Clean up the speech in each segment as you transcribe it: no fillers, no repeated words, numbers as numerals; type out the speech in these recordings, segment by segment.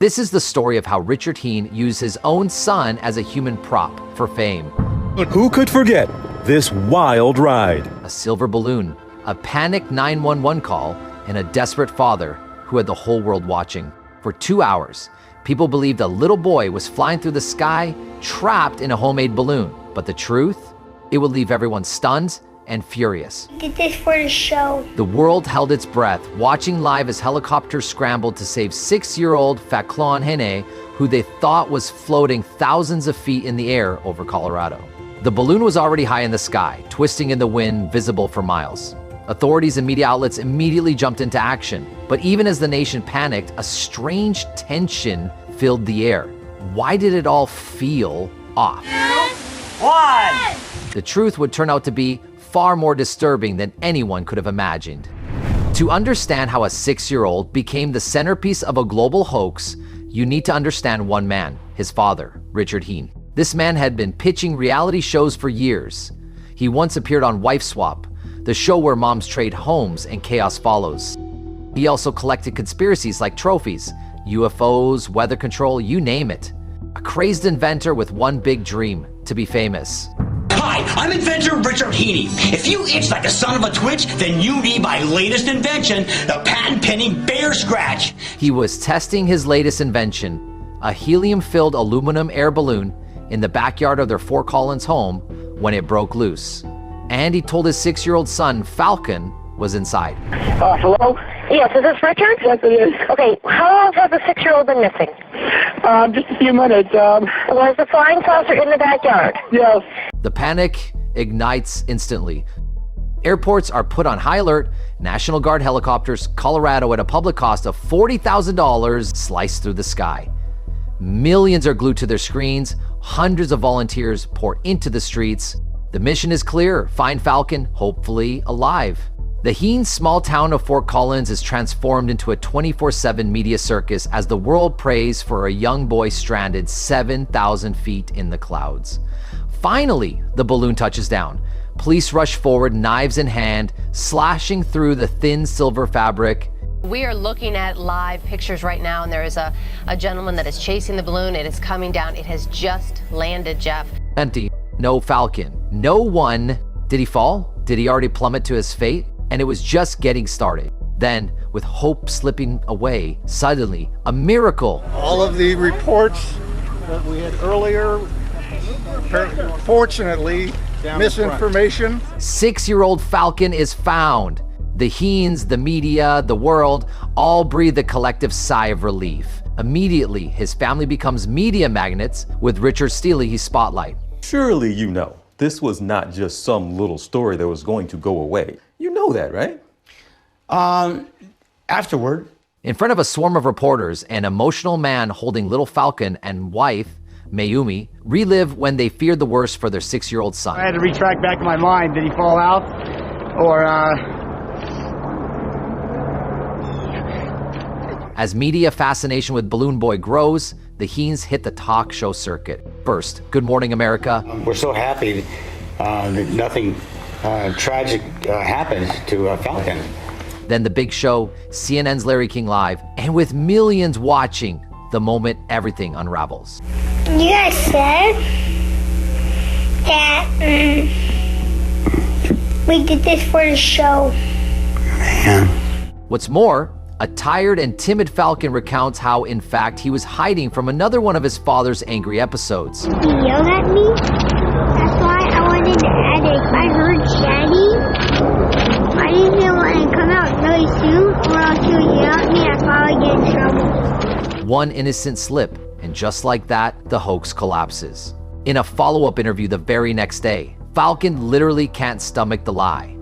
This is the story of how Richard Heene used his own son as a human prop for fame. Who could forget this wild ride? A silver balloon, a panicked 911 call, and a desperate father who had the whole world watching. For 2 hours, people believed a little boy was flying through the sky, trapped in a homemade balloon. But the truth? It would leave everyone stunned and furious. Did this for the show. The world held its breath, watching live as helicopters scrambled to save 6-year-old Falcon Heene, who they thought was floating thousands of feet in the air over Colorado. The balloon was already high in the sky, twisting in the wind, visible for miles. Authorities and media outlets immediately jumped into action. But even as the nation panicked, a strange tension filled the air. Why did it all feel off? 1. The truth would turn out to be far more disturbing than anyone could have imagined. To understand how a 6-year-old became the centerpiece of a global hoax, you need to understand one man, his father, Richard Heene. This man had been pitching reality shows for years. He once appeared on Wife Swap, the show where moms trade homes and chaos follows. He also collected conspiracies like trophies, UFOs, weather control, you name it. A crazed inventor with one big dream, to be famous. Hi, I'm inventor Richard Heene. If you itch like a son of a twitch, then you need my latest invention, the patent-pending bear scratch. He was testing his latest invention, a helium-filled aluminum air balloon, in the backyard of their Fort Collins home when it broke loose. And he told his 6-year-old son, Falcon, was inside. Hello? Yes, is this Richard? Yes, it is. Okay, how long has the 6-year-old been missing? Just a few minutes. Was the flying saucer in the backyard? Yes. The panic ignites instantly. Airports are put on high alert. National Guard helicopters, Colorado, at a public cost of $40,000, slice through the sky. Millions are glued to their screens. Hundreds of volunteers pour into the streets. The mission is clear: find Falcon, hopefully alive. The Heene small town of Fort Collins is transformed into a 24/7 media circus as the world prays for a young boy stranded 7,000 feet in the clouds. Finally, the balloon touches down. Police rush forward, knives in hand, slashing through the thin silver fabric. We are looking at live pictures right now, and there is a gentleman that is chasing the balloon. It is coming down. It has just landed, Jeff. Empty. No Falcon. No one. Did he fall? Did he already plummet to his fate? And it was just getting started. Then, with hope slipping away, suddenly, a miracle. All of the reports that we had earlier, fortunately, misinformation. 6-year-old Falcon is found. The Heenes, the media, the world, all breathe a collective sigh of relief. Immediately, his family becomes media magnets, with Richard stealing his spotlight. Surely you know, this was not just some little story that was going to go away. You know that, right? Afterward. In front of a swarm of reporters, an emotional man holding little Falcon and wife, Mayumi, relive when they feared the worst for their 6-year-old son. I had to retract back in my mind. Did he fall out? Or, As media fascination with Balloon Boy grows, the Heenes hit the talk show circuit. First, Good Morning America. We're so happy that nothing tragic happened to Falcon. Then The Big Show, CNN's Larry King Live, and with millions watching, the moment everything unravels. You guys said that we did this for the show. Man. What's more, a tired and timid Falcon recounts how, in fact, he was hiding from another one of his father's angry episodes. He yelled at me. That's why I went in the attic. I heard Shaggy. I didn't want to come out really soon, or else he would yell at me and I'd probably get in trouble. One innocent slip, and just like that, the hoax collapses. In a follow-up interview the very next day, Falcon literally can't stomach the lie.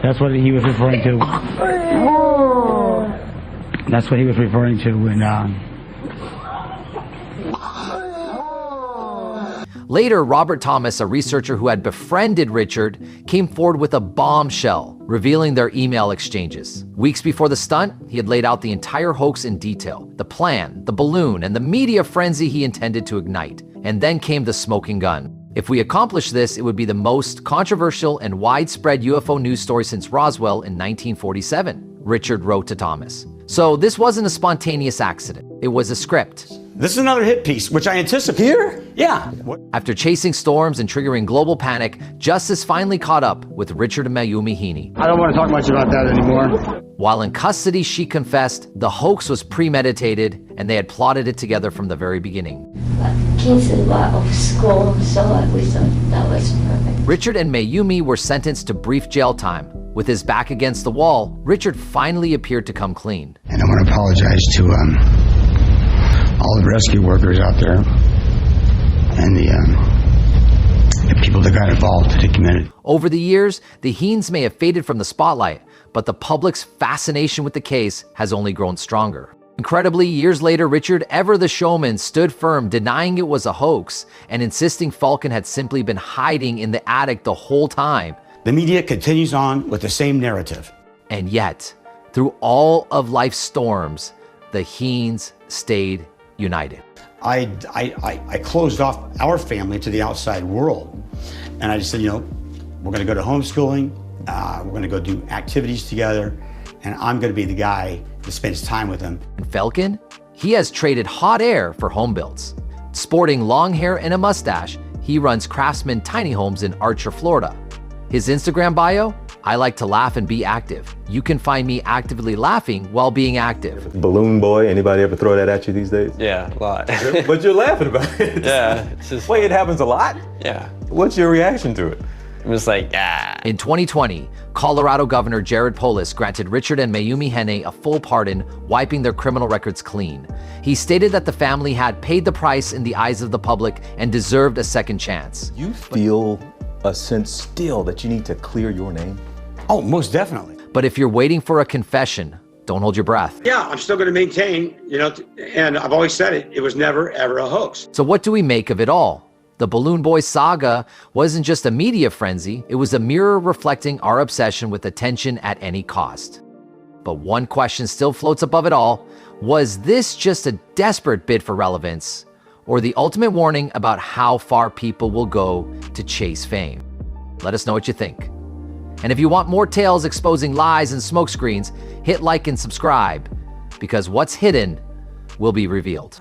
that's what he was referring to. That's what he was referring to when, Later, Robert Thomas, a researcher who had befriended Richard, came forward with a bombshell, revealing their email exchanges. Weeks before the stunt, he had laid out the entire hoax in detail, the plan, the balloon, and the media frenzy he intended to ignite. And then came the smoking gun. If we accomplish this, it would be the most controversial and widespread UFO news story since Roswell in 1947, Richard wrote to Thomas. So this wasn't a spontaneous accident. It was a script. This is another hit piece, which I anticipate. Here? Yeah. After chasing storms and triggering global panic, justice finally caught up with Richard and Mayumi Heene. I don't want to talk much about that anymore. While in custody, she confessed the hoax was premeditated and they had plotted it together from the very beginning. Kids were off school, so we thought that was perfect. Richard and Mayumi were sentenced to brief jail time. With his back against the wall, Richard finally appeared to come clean. And I want to apologize to all the rescue workers out there and the people that got involved in the community. Over the years, the Heenes may have faded from the spotlight, but the public's fascination with the case has only grown stronger. Incredibly, years later, Richard, ever the showman, stood firm, denying it was a hoax and insisting Falcon had simply been hiding in the attic the whole time. The media continues on with the same narrative. And yet, through all of life's storms, the Heenes stayed united. I closed off our family to the outside world. And I just said, we're going to go to homeschooling. We're going to go do activities together. And I'm going to be the guy that spends time with them. And Falcon, he has traded hot air for home builds. Sporting long hair and a mustache, he runs Craftsman Tiny Homes in Archer, Florida. His Instagram bio, I like to laugh and be active. You can find me actively laughing while being active. Balloon boy, anybody ever throw that at you these days? Yeah, a lot. But you're laughing about it. Yeah. It's just, wait, it happens a lot? Yeah. What's your reaction to it? It was like, ah. In 2020, Colorado Governor Jared Polis granted Richard and Mayumi Heene a full pardon, wiping their criminal records clean. He stated that the family had paid the price in the eyes of the public and deserved a second chance. You feel a sense still that you need to clear your name? Oh, most definitely. But if you're waiting for a confession, don't hold your breath. Yeah, I'm still going to maintain, and I've always said it was never, ever a hoax. So what do we make of it all? The Balloon Boy saga wasn't just a media frenzy, it was a mirror reflecting our obsession with attention at any cost. But one question still floats above it all. Was this just a desperate bid for relevance, or the ultimate warning about how far people will go to chase fame? Let us know what you think. And if you want more tales exposing lies and smokescreens, hit like and subscribe, because what's hidden will be revealed.